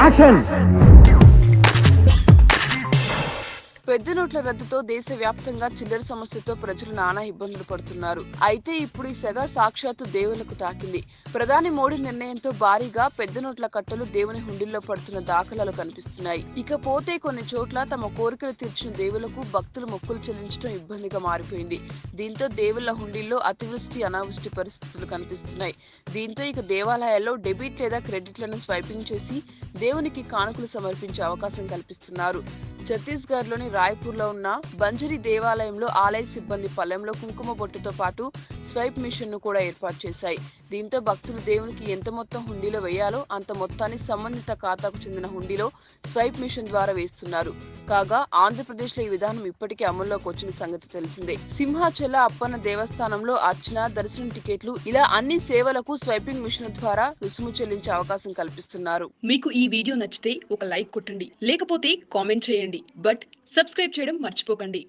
Action. పెద్ద నోట్ల రద్దుతో దేశవ్యాప్తంగా చిల్లర సమస్యతో ప్రజలు నానా ఇబ్బందులు పడుతున్నారు. అయితే ఇప్పుడు ఈ సెగ సాక్షాత్తు దేవులకు తాకింది. ప్రధాని మోడీ నిర్ణయంతో భారీగా పెద్ద నోట్ల కట్టలు దేవుని హుండీల్లో పడుతున్న దాఖలాలు కనిపిస్తున్నాయి. ఇకపోతే కొన్ని చోట్ల తమ కోరికలు తీర్చిన దేవులకు భక్తులు మొక్కులు చెల్లించడం ఇబ్బందిగా మారిపోయింది. దీంతో దేవుళ్ల హుండీల్లో అతివృష్టి అనావృష్టి పరిస్థితులు కనిపిస్తున్నాయి. దీంతో ఇక దేవాలయాల్లో డెబిట్ లేదా క్రెడిట్లను స్వైపింగ్ చేసి దేవునికి కానుకలు సమర్పించే అవకాశం కల్పిస్తున్నారు. ఛత్తీస్గఢ్ లోని రాయ్పూర్ లో ఉన్న బంజరీ దేవాలయంలో ఆలయ సిబ్బంది పళ్ళెంలో కుంకుమ బొట్టుతో పాటు స్వైప్ మిషన్ ను కూడా ఏర్పాటు చేశాయి. దీంతో భక్తులు దేవునికి ఎంత మొత్తం హుండీలో వేయాలో అంత మొత్తాన్ని సంబంధిత ఖాతాకు చెందిన హుండీలో స్వైప్ మిషన్ ద్వారా వేస్తున్నారు. కాగా ఆంధ్రప్రదేశ్ లో ఈ విధానం ఇప్పటికే అమల్లోకి వచ్చిన సంగతి తెలిసిందే. సింహాచల అప్పన్న దేవస్థానంలో అర్చన, దర్శనం టికెట్లు ఇలా అన్ని సేవలకు స్వైపింగ్ మిషన్ ద్వారా రుసుము చెల్లించే అవకాశం కల్పిస్తున్నారు. మీకు ఈ వీడియో నచ్చితే ఒక లైక్ కొట్టండి, లేకపోతే కామెంట్ చేయండి. బట్ సబ్స్క్రైబ్ చేయడం మర్చిపోకండి.